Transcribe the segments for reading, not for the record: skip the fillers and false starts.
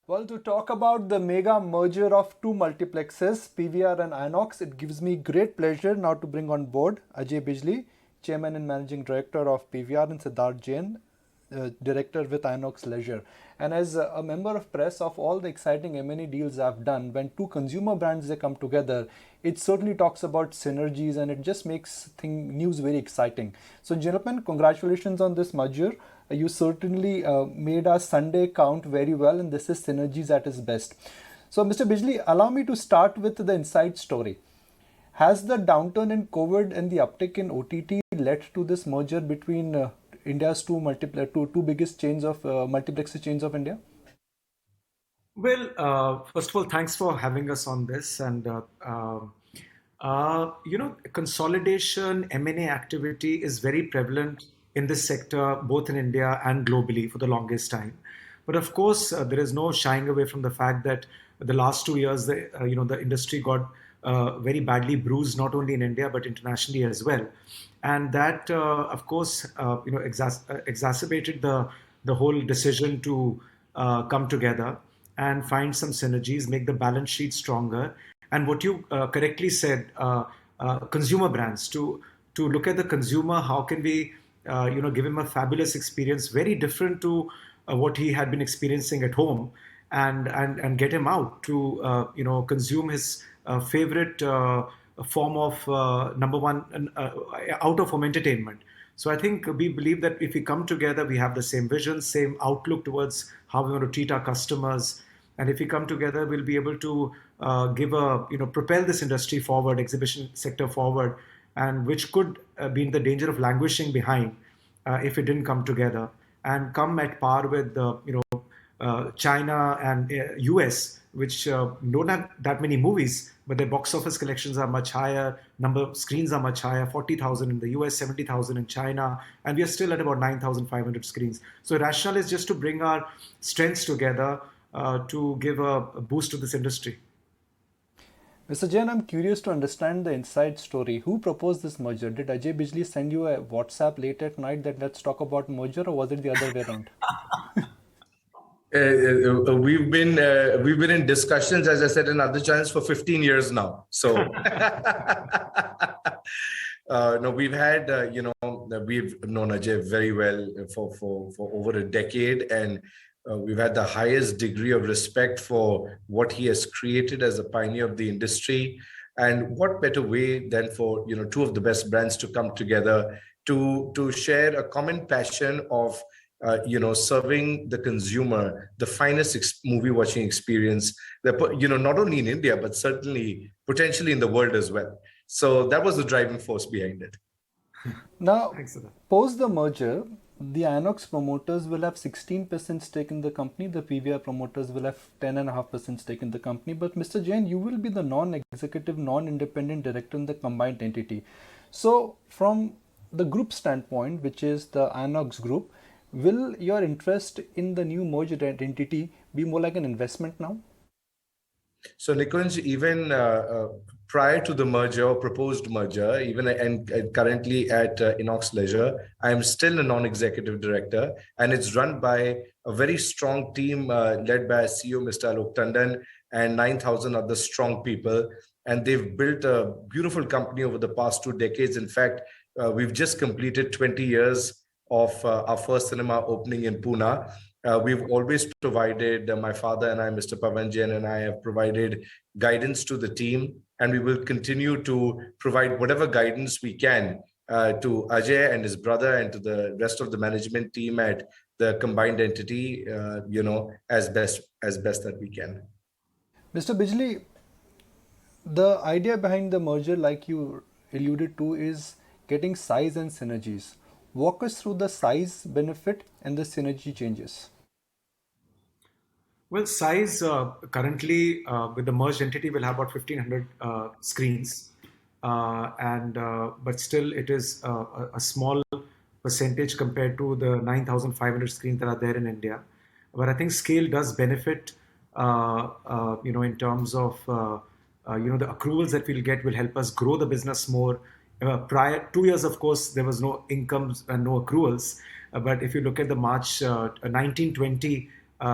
Well, to talk about the mega merger of two multiplexes, PVR and Inox, it gives me great pleasure now to bring on board Ajay Bijli, Chairman and Managing Director of PVR, and Siddharth Jain, Director with Inox Leisure. And as a member of press of all the exciting M&A deals I've done, when two consumer brands they come together, it certainly talks about synergies and it just makes news very exciting. So, gentlemen, congratulations on this merger. You certainly made our Sunday count very well, and this is Synergies at its best. So, Mr. Bijli, allow me to start with the inside story. Has the downturn in COVID and the uptick in OTT led to this merger between India's two biggest chains of multiplex chains of India? Well, first of all, thanks for having us on this. And consolidation, M&A activity is very prevalent in this sector, both in India and globally for the longest time. But of course, there is no shying away from the fact that the last 2 years, the industry got very badly bruised, not only in India but internationally as well, and that, of course, exacerbated the whole decision to come together and find some synergies, make the balance sheet stronger. And what you correctly said, consumer brands, to look at the consumer, how can we give him a fabulous experience, very different to what he had been experiencing at home, and get him out to consume his favorite form of number one out of home entertainment. So I think we believe that if we come together, we have the same vision, same outlook towards how we want to treat our customers. And if we come together, we'll be able to propel this industry forward, exhibition sector forward, and which could be in the danger of languishing behind if it didn't come together and come at par with China and US, which don't have that many movies, but their box office collections are much higher, number of screens are much higher, 40,000 in the US, 70,000 in China, and we are still at about 9,500 screens. So rationale is just to bring our strengths together to give a boost to this industry. Mr. Jain, I'm curious to understand the inside story. Who proposed this merger? Did Ajay Bijli send you a WhatsApp late at night that let's talk about merger, or was it the other way around? We've been in discussions, as I said, in other channels for 15 years now. So no, we've known Ajay very well for over a decade, and we've had the highest degree of respect for what he has created as a pioneer of the industry. And what better way than for two of the best brands to come together to share a common passion of serving the consumer the finest movie watching experience that not only in India but certainly potentially in the world as well. So that was the driving force behind it. Now, post the merger, the Inox promoters will have 16% stake in the company. The PVR promoters will have 10.5% stake in the company. But Mr. Jain, you will be the non-executive, non-independent director in the combined entity. So from the group standpoint, which is the Inox group, will your interest in the new merged entity be more like an investment now? So Nikunj, even prior to the merger or proposed merger, even and currently at Inox Leisure, I am still a non-executive director, and it's run by a very strong team led by CEO Mr. Alok Tandon and 9,000 other strong people. And they've built a beautiful company over the past 2 decades. In fact, we've just completed 20 years of our first cinema opening in Pune. We've always provided, my father and I, Mr. Pavan Jain and I have provided guidance to the team, and we will continue to provide whatever guidance we can to Ajay and his brother and to the rest of the management team at the combined entity, as best that we can. Mr. Bijli, the idea behind the merger, like you alluded to, is getting size and synergies. Walk us through the size benefit and the synergy changes. Well, size currently with the merged entity will have about 1,500 screens, but still it is a small percentage compared to the 9,500 screens that are there in India. But I think scale does benefit, in terms of the accruals that we'll get will help us grow the business more. Prior 2 years, of course, there was no incomes and no accruals. But if you look at the March 1920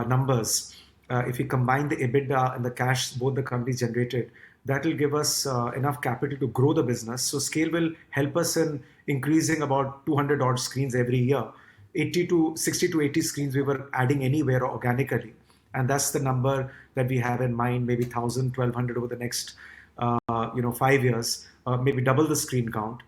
numbers, if we combine the EBITDA and the cash both the companies generated, that will give us enough capital to grow the business. So scale will help us in increasing about 200 odd screens every year. 80 to 60 to 80 screens we were adding anywhere organically. And that's the number that we have in mind, maybe 1,000, 1,200 over the next 5 years, maybe double the screen count.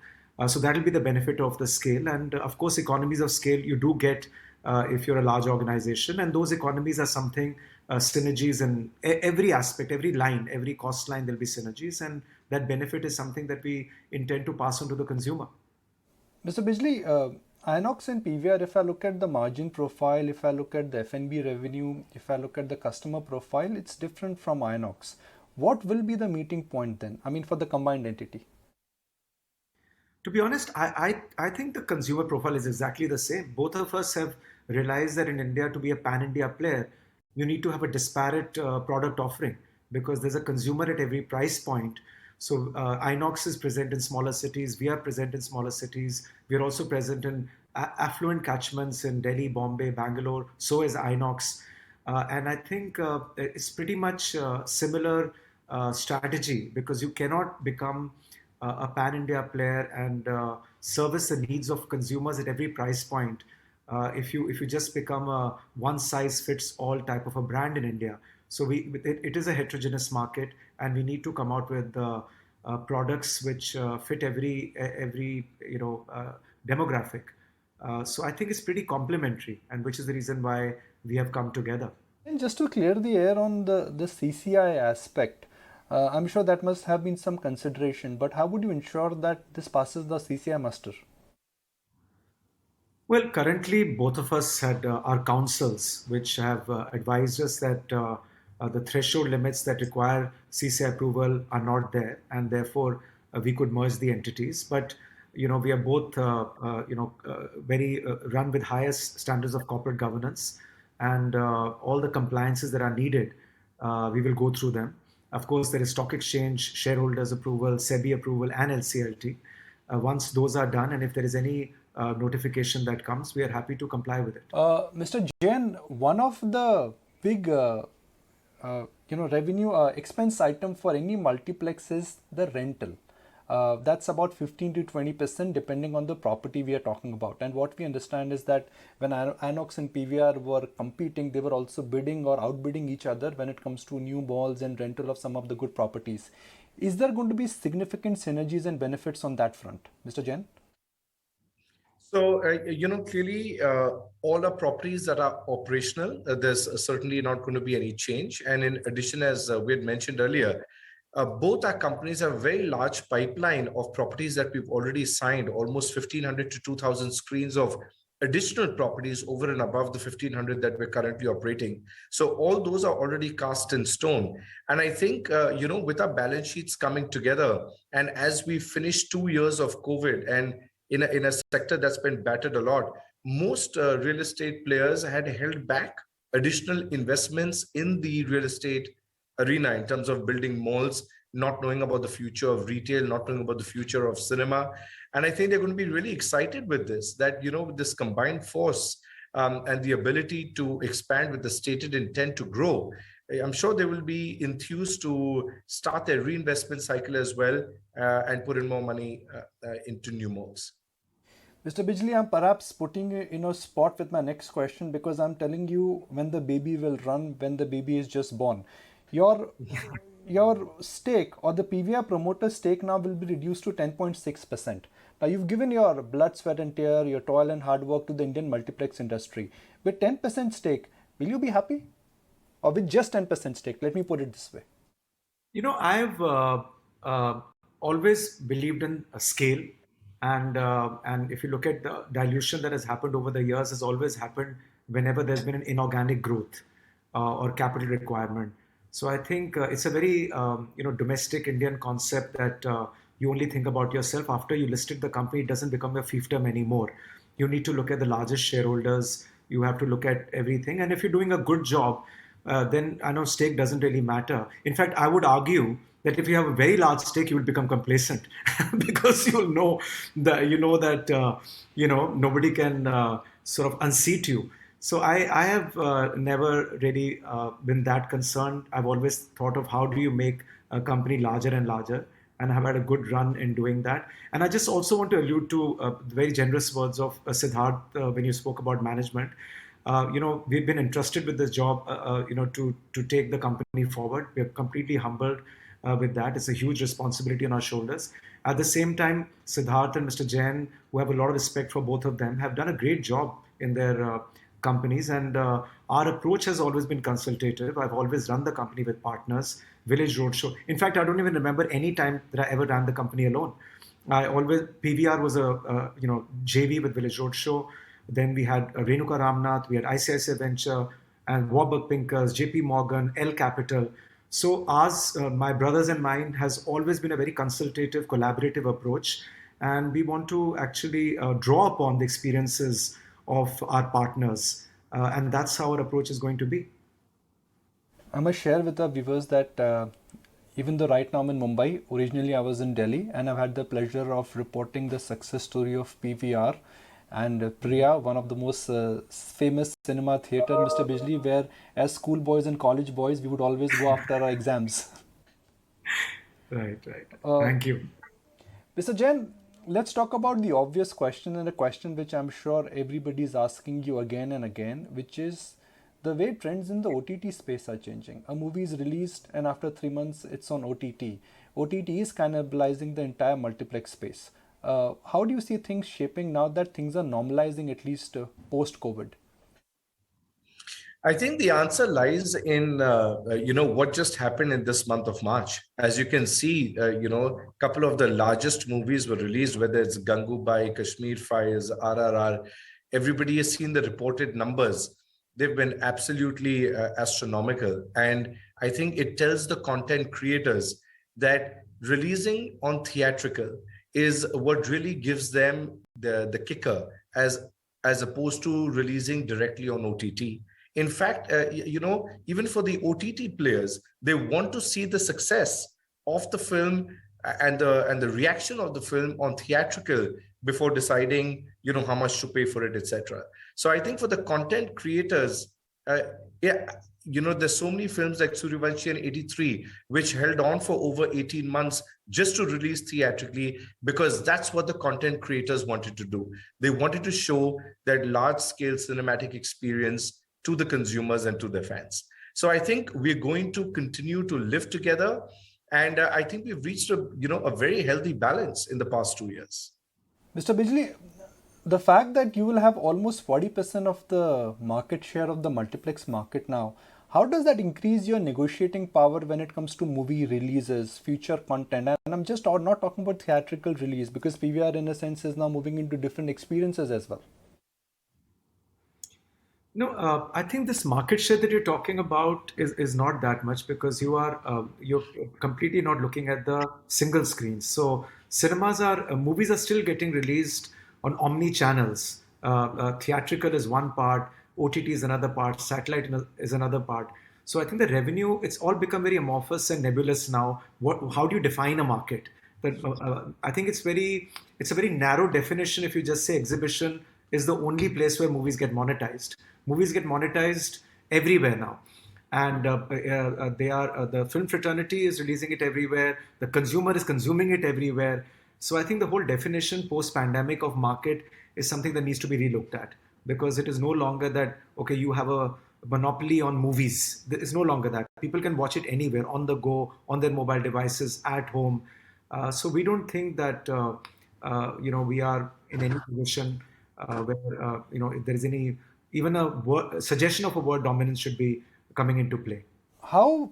So that will be the benefit of the scale. And of course, economies of scale you do get if you're a large organization. And those economies are something, synergies in every aspect, every line, every cost line, there'll be synergies. And that benefit is something that we intend to pass on to the consumer. Mr. Bijli, Inox and PVR, if I look at the margin profile, if I look at the F&B revenue, if I look at the customer profile, it's different from Inox. What will be the meeting point then? I mean, for the combined entity? To be honest, I think the consumer profile is exactly the same. Both of us have realized that in India, to be a pan-India player, you need to have a disparate product offering because there's a consumer at every price point. So Inox is present in smaller cities. We are present in smaller cities. We are also present in affluent catchments in Delhi, Bombay, Bangalore. So is Inox. And I think it's pretty much similar strategy because you cannot become a pan-India player and service the needs of consumers at every price point if you just become a one-size-fits-all type of a brand in India. So it is a heterogeneous market, and we need to come out with products which fit every demographic. So I think it's pretty complementary, and which is the reason why we have come together. And just to clear the air on the CCI aspect, I'm sure that must have been some consideration, but how would you ensure that this passes the CCI muster? Well, currently, both of us had our councils, which have advised us that the threshold limits that require CCI approval are not there, and therefore we could merge the entities. But we are both very run with highest standards of corporate governance, and all the compliances that are needed, we will go through them. Of course, there is stock exchange, shareholders approval, SEBI approval, and LCLT. Once those are done, and if there is any notification that comes, we are happy to comply with it. Mr. Jain, one of the big revenue expense item for any multiplex is the rental. That's about 15 to 20% depending on the property we are talking about. And what we understand is that when Inox and PVR were competing, they were also bidding or outbidding each other when it comes to new malls and rental of some of the good properties. Is there going to be significant synergies and benefits on that front, Mr. Jain? So, clearly all our properties that are operational, there's certainly not going to be any change. And in addition, as we had mentioned earlier, both our companies have a very large pipeline of properties that we've already signed, almost 1,500 to 2,000 screens of additional properties over and above the 1,500 that we're currently operating. So all those are already cast in stone. And I think, with our balance sheets coming together, and as we finish 2 years of COVID, and in a sector that's been battered a lot, most real estate players had held back additional investments in the real estate arena in terms of building malls, not knowing about the future of retail, not knowing about the future of cinema. And I think they're going to be really excited with this, that, with this combined force and the ability to expand with the stated intent to grow, I'm sure they will be enthused to start their reinvestment cycle as well and put in more money into new malls. Mr. Bijli, I'm perhaps putting you in a spot with my next question because I'm telling you when the baby will run, when the baby is just born. Your stake or the PVR promoter stake now will be reduced to 10.6%. Now you've given your blood, sweat and tear, your toil and hard work to the Indian multiplex industry. With 10% stake, will you be happy? Or with just 10% stake? Let me put it this way. I've always believed in a scale. And if you look at the dilution that has happened over the years, has always happened whenever there's been an inorganic growth or capital requirement. So I think it's a very domestic Indian concept that you only think about yourself. After you listed the company, it doesn't become a fiefdom anymore. You need to look at the largest shareholders. You have to look at everything. And if you're doing a good job, then I know stake doesn't really matter. In fact, I would argue that if you have a very large stake, you will become complacent because you'll know that nobody can sort of unseat you. So I have never really been that concerned. I've always thought of how do you make a company larger and larger, and I've had a good run in doing that. And I just also want to allude to the very generous words of Siddharth when you spoke about management. We've been entrusted with this job, to take the company forward. We're completely humbled with that. It's a huge responsibility on our shoulders. At the same time, Siddharth and Mr. Jain, who have a lot of respect for both of them, have done a great job in their companies. And our approach has always been consultative. I've always run the company with partners, Village Roadshow. In fact, I don't even remember any time that I ever ran the company alone. PVR was a JV with Village Roadshow. Then we had Renuka Ramnath, we had ICICI Venture, and Warburg Pincus, JP Morgan, L Capital. So ours, my brothers and mine, has always been a very consultative, collaborative approach. And we want to actually draw upon the experiences of our partners. And that's how our approach is going to be. I must share with our viewers that even though right now I'm in Mumbai, originally I was in Delhi, and I've had the pleasure of reporting the success story of PVR and Priya, one of the most famous cinema theatre, Mr. Bijli, where as schoolboys and college boys, we would always go after our exams. Right. Thank you. Mr. Jain, let's talk about the obvious question, and a question which I'm sure everybody is asking you again and again, which is the way trends in the OTT space are changing. A movie is released and after 3 months it's on OTT. OTT is cannibalizing the entire multiplex space. How do you see things shaping now that things are normalizing, at least post-COVID? I think the answer lies in what just happened in this month of March. As you can see, a couple of the largest movies were released, whether it's Gangubai, Kashmir Files, RRR. Everybody has seen the reported numbers. They've been absolutely astronomical, and I think it tells the content creators that releasing on theatrical is what really gives them the kicker, as opposed to releasing directly on OTT. In fact, even for the OTT players, they want to see the success of the film and the reaction of the film on theatrical before deciding, how much to pay for it, etc. So I think for the content creators, there's so many films like Suryavanshi and 83, which held on for over 18 months just to release theatrically, because that's what the content creators wanted to do. They wanted to show that large-scale cinematic experience to the consumers and to their fans. So I think we're going to continue to live together. And I think we've reached a very healthy balance in the past 2 years. Mr. Bijli, the fact that you will have almost 40% of the market share of the multiplex market now, how does that increase your negotiating power when it comes to movie releases, future content? And I'm just not talking about theatrical release, because PVR in a sense is now moving into different experiences as well. No, I think this market share that you're talking about is not that much, because you're completely not looking at the single screens. So movies are still getting released on omni channels. Theatrical is one part, OTT is another part, satellite is another part. So I think the revenue, it's all become very amorphous and nebulous now. How do you define a market? I think it's a very narrow definition if you just say exhibition is the only place where movies get monetized. Movies get monetized everywhere now, and the film fraternity is releasing it everywhere. The consumer is consuming it everywhere. So I think the whole definition post-pandemic of market is something that needs to be relooked at, because it is no longer that, okay, you have a monopoly on movies. There is no longer that. People can watch it anywhere, on the go, on their mobile devices, at home. So we don't think that we are in any position where there is any even a suggestion of a word dominance should be coming into play. How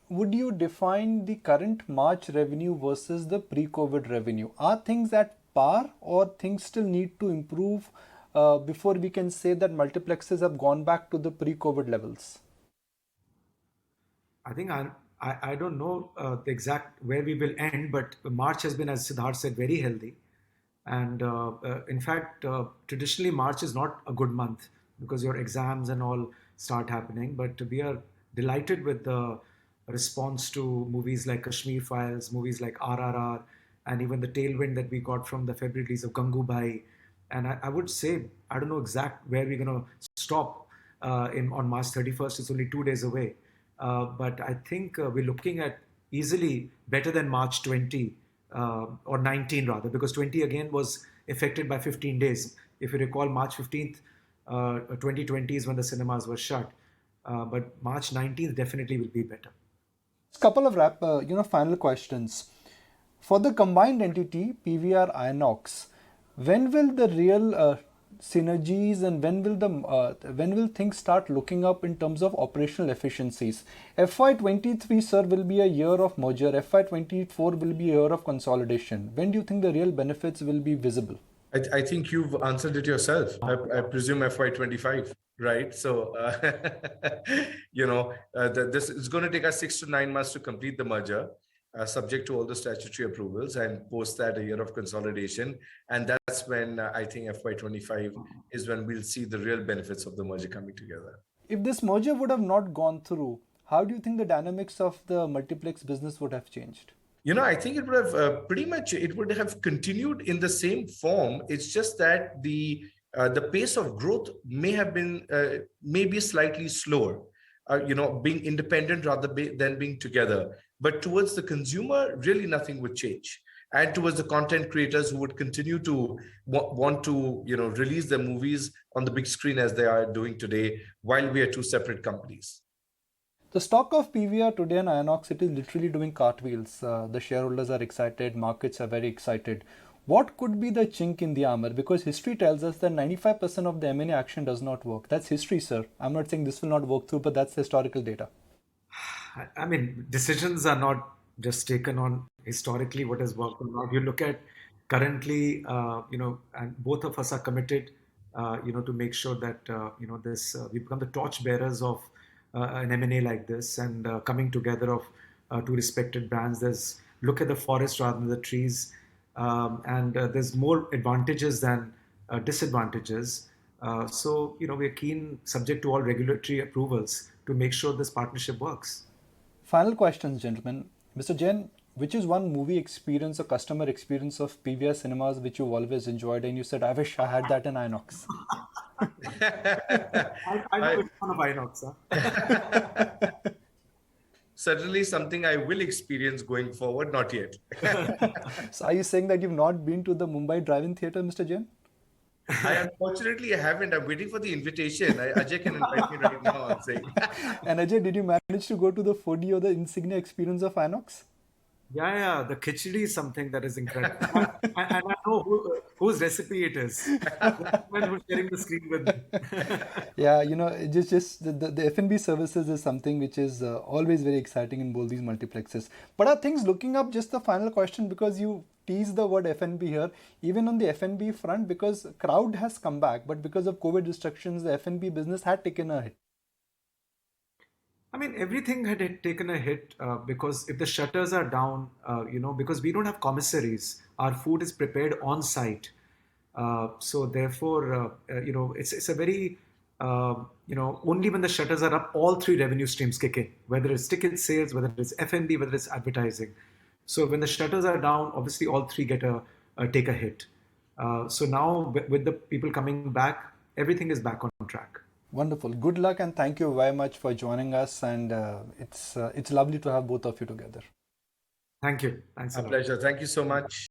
would you define the current March revenue versus the pre-COVID revenue? Are things at par, or things still need to improve before we can say that multiplexes have gone back to the pre-COVID levels? I think I don't know the exact where we will end, but March has been, as Siddharth said, very healthy. And in fact, traditionally March is not a good month, because your exams and all start happening. But we are delighted with the response to movies like Kashmir Files, movies like RRR, and even the tailwind that we got from the February release of Gangubai. And I would say, I don't know exact where we're going to stop on March 31st. It's only 2 days away. But I think we're looking at easily better than March 20 or 19 rather, because 20 again was affected by 15 days. If you recall, March 15th, 2020 is when the cinemas were shut. But March 19th definitely will be better. Couple of final questions. For the combined entity, PVR INOX, when will the real synergies and when will things start looking up in terms of operational efficiencies? FY23, sir, will be a year of merger. FY24 will be a year of consolidation. When do you think the real benefits will be visible? I think you've answered it yourself. I presume FY25, right? So, this is going to take us 6 to 9 months to complete the merger, subject to all the statutory approvals, and post that a year of consolidation. And that's when I think FY25 is when we'll see the real benefits of the merger coming together. If this merger would have not gone through, how do you think the dynamics of the multiplex business would have changed? I think it would have it would have continued in the same form. It's just that the pace of growth may have been maybe slightly slower. Being independent rather than being together. But towards the consumer, really nothing would change. And towards the content creators who would continue to want to release their movies on the big screen as they are doing today, while we are two separate companies. The stock of PVR today and Inox, it is literally doing cartwheels. The shareholders are excited, markets are very excited. What could be the chink in the armor? Because history tells us that 95% of the M&A action does not work. That's history, sir. I'm not saying this will not work through, but that's historical data. I mean, decisions are not just taken on historically what has worked or not. You look at currently, and both of us are committed, to make sure that, we become the torch bearers of an M&A like this, and coming together of two respected brands. There's look at the forest rather than the trees, and there's more advantages than disadvantages. So we're keen, subject to all regulatory approvals, to make sure this partnership works. Final questions, gentlemen. Mr. Jain, which is one movie experience or customer experience of PVR cinemas which you've always enjoyed and you said, I wish I had that in Inox? I know it's one of Inox. Huh? Certainly something I will experience going forward, not yet. So are you saying that you've not been to the Mumbai Drive-In Theatre, Mr. Jain? I unfortunately haven't. I'm waiting for the invitation. Ajay can invite me right now, I'm saying. And Ajay, did you manage to go to the 4D or the Insignia experience of Inox? Yeah, the khichdi is something that is incredible. And I know whose recipe it is. The woman who's sharing the screen with me. Yeah, just the F&B services is something which is always very exciting in both these multiplexes. But are things looking up? Just the final question, because you tease the word F&B here, even on the F&B front, because crowd has come back, but because of COVID restrictions, the F&B business had taken a hit. I mean, everything had taken a hit because if the shutters are down, because we don't have commissaries, our food is prepared on site. So therefore, it's a very, only when the shutters are up, all three revenue streams kick in, whether it's ticket sales, whether it's F&B, whether it's advertising. So when the shutters are down, obviously all three take a hit. So now with the people coming back, everything is back on track. Wonderful. Good luck and thank you very much for joining us. And it's lovely to have both of you together. Thank you. Thanks a lot. A pleasure. Thank you so much.